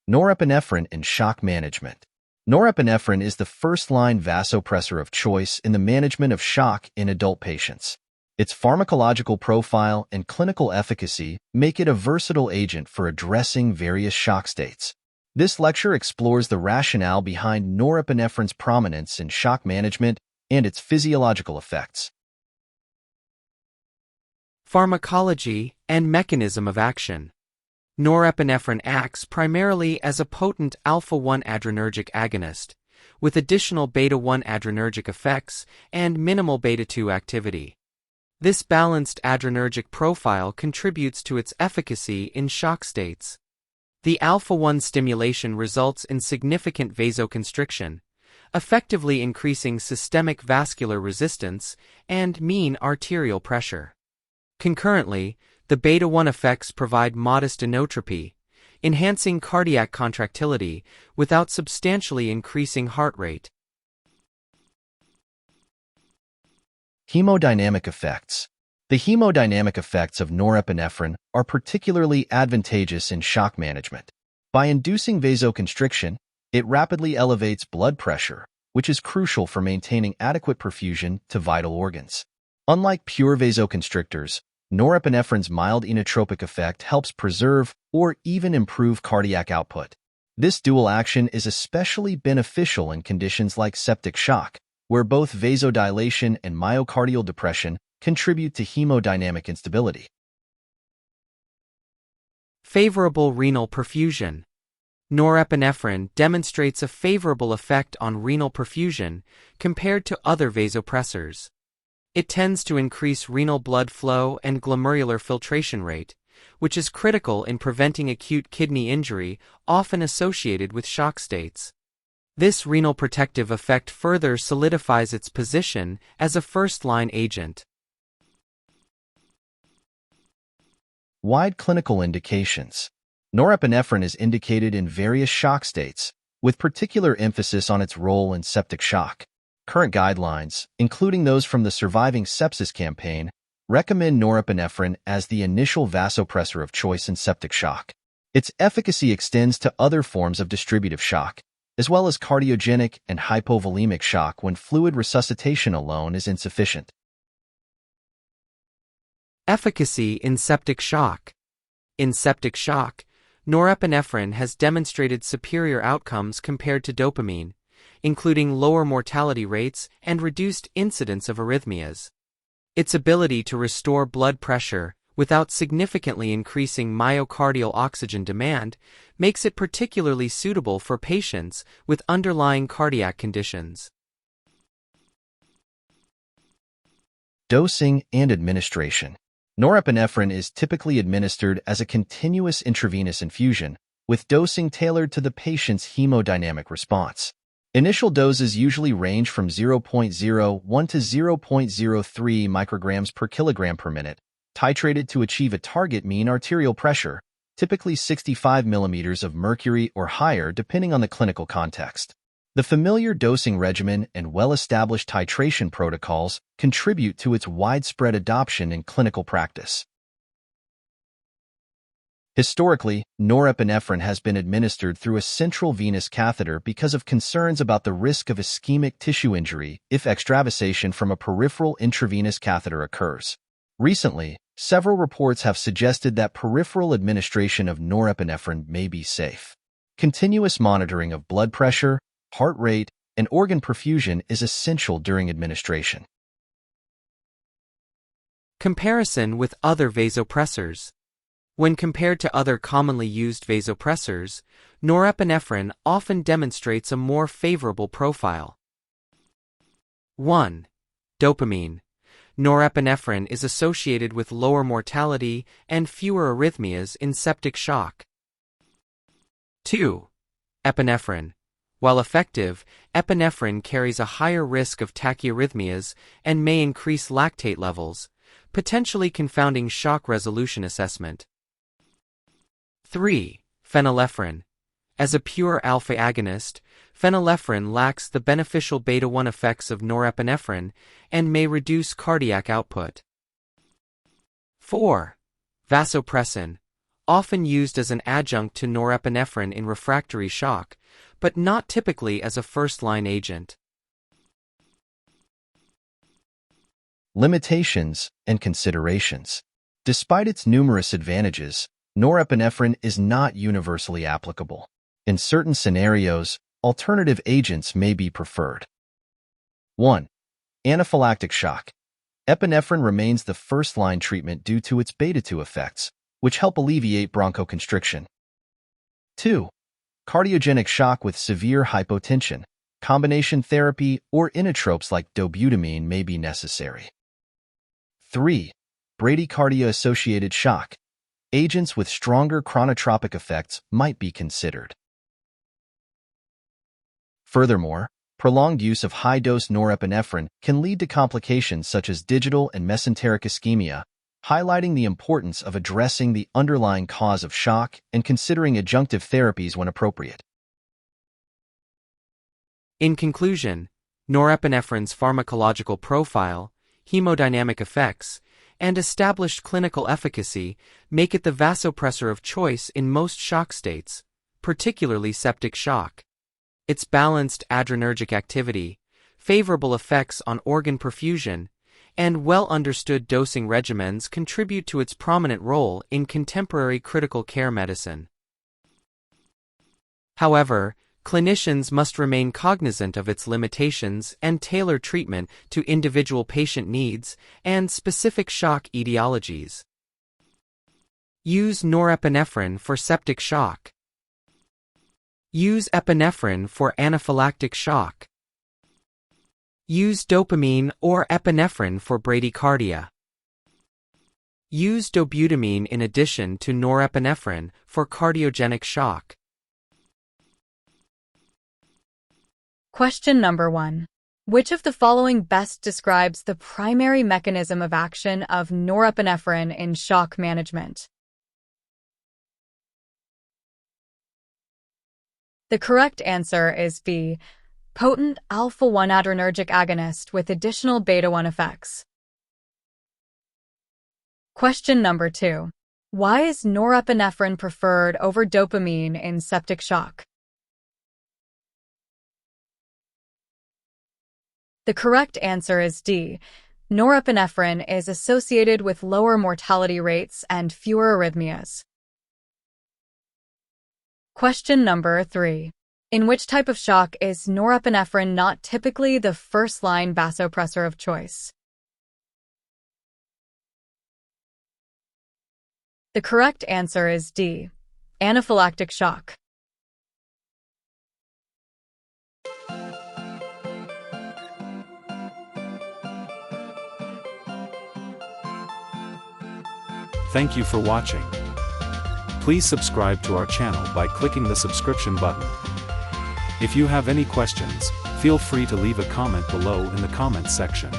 Norepinephrine in shock management. Norepinephrine is the first-line vasopressor of choice in the management of shock in adult patients. Its pharmacological profile and clinical efficacy make it a versatile agent for addressing various shock states. This lecture explores the rationale behind norepinephrine's prominence in shock management and its physiological effects. Pharmacology and mechanism of action. Norepinephrine acts primarily as a potent alpha-1 adrenergic agonist, with additional beta-1 adrenergic effects and minimal beta-2 activity. This balanced adrenergic profile contributes to its efficacy in shock states. The alpha-1 stimulation results in significant vasoconstriction, effectively increasing systemic vascular resistance and mean arterial pressure. Concurrently, the beta-1 effects provide modest inotropy, enhancing cardiac contractility without substantially increasing heart rate. Hemodynamic effects. The hemodynamic effects of norepinephrine are particularly advantageous in shock management. By inducing vasoconstriction, it rapidly elevates blood pressure, which is crucial for maintaining adequate perfusion to vital organs. Unlike pure vasoconstrictors, norepinephrine's mild inotropic effect helps preserve or even improve cardiac output. This dual action is especially beneficial in conditions like septic shock, where both vasodilation and myocardial depression contribute to hemodynamic instability. Favorable renal perfusion. Norepinephrine demonstrates a favorable effect on renal perfusion compared to other vasopressors. It tends to increase renal blood flow and glomerular filtration rate, which is critical in preventing acute kidney injury often associated with shock states. This renal protective effect further solidifies its position as a first-line agent. Wide clinical indications. Norepinephrine is indicated in various shock states, with particular emphasis on its role in septic shock. Current guidelines, including those from the Surviving Sepsis campaign, recommend norepinephrine as the initial vasopressor of choice in septic shock. Its efficacy extends to other forms of distributive shock, as well as cardiogenic and hypovolemic shock when fluid resuscitation alone is insufficient. Efficacy in septic shock. In septic shock, norepinephrine has demonstrated superior outcomes compared to dopamine, including lower mortality rates and reduced incidence of arrhythmias. Its ability to restore blood pressure without significantly increasing myocardial oxygen demand makes it particularly suitable for patients with underlying cardiac conditions. Dosing and administration. Norepinephrine is typically administered as a continuous intravenous infusion, with dosing tailored to the patient's hemodynamic response. Initial doses usually range from 0.01 to 0.03 micrograms per kilogram per minute, titrated to achieve a target mean arterial pressure, typically 65 millimeters of mercury or higher depending on the clinical context. The familiar dosing regimen and well-established titration protocols contribute to its widespread adoption in clinical practice. Historically, norepinephrine has been administered through a central venous catheter because of concerns about the risk of ischemic tissue injury if extravasation from a peripheral intravenous catheter occurs. Recently, several reports have suggested that peripheral administration of norepinephrine may be safe. Continuous monitoring of blood pressure, heart rate, and organ perfusion is essential during administration. Comparison with other vasopressors. When compared to other commonly used vasopressors, norepinephrine often demonstrates a more favorable profile. 1. Dopamine. Norepinephrine is associated with lower mortality and fewer arrhythmias in septic shock. 2. Epinephrine. While effective, epinephrine carries a higher risk of tachyarrhythmias and may increase lactate levels, potentially confounding shock resolution assessment. 3. Phenylephrine. As a pure alpha agonist, phenylephrine lacks the beneficial beta-1 effects of norepinephrine and may reduce cardiac output. 4. Vasopressin. often used as an adjunct to norepinephrine in refractory shock, but not typically as a first-line agent. Limitations and considerations. Despite its numerous advantages, norepinephrine is not universally applicable. In certain scenarios, alternative agents may be preferred. 1. Anaphylactic shock. Epinephrine remains the first-line treatment due to its beta-2 effects, which help alleviate bronchoconstriction. 2. Cardiogenic shock with severe hypotension. Combination therapy or inotropes like dobutamine may be necessary. 3. Bradycardia-associated shock. Agents with stronger chronotropic effects might be considered. Furthermore, prolonged use of high-dose norepinephrine can lead to complications such as digital and mesenteric ischemia, highlighting the importance of addressing the underlying cause of shock and considering adjunctive therapies when appropriate. In conclusion, norepinephrine's pharmacological profile, hemodynamic effects, and established clinical efficacy make it the vasopressor of choice in most shock states, particularly septic shock. Its balanced adrenergic activity, favorable effects on organ perfusion, and well-understood dosing regimens contribute to its prominent role in contemporary critical care medicine. However, clinicians must remain cognizant of its limitations and tailor treatment to individual patient needs and specific shock etiologies. Use norepinephrine for septic shock. Use epinephrine for anaphylactic shock. Use dopamine or epinephrine for bradycardia. Use dobutamine in addition to norepinephrine for cardiogenic shock. Question number 1. Which of the following best describes the primary mechanism of action of norepinephrine in shock management? The correct answer is B. Potent alpha-1 adrenergic agonist with additional beta-1 effects. Question number 2. Why is norepinephrine preferred over dopamine in septic shock? The correct answer is D. Norepinephrine is associated with lower mortality rates and fewer arrhythmias. Question number 3. In which type of shock is norepinephrine not typically the first-line vasopressor of choice? The correct answer is D. Anaphylactic shock. Thank you for watching. Please subscribe to our channel by clicking the subscription button. If you have any questions, feel free to leave a comment below in the comments section.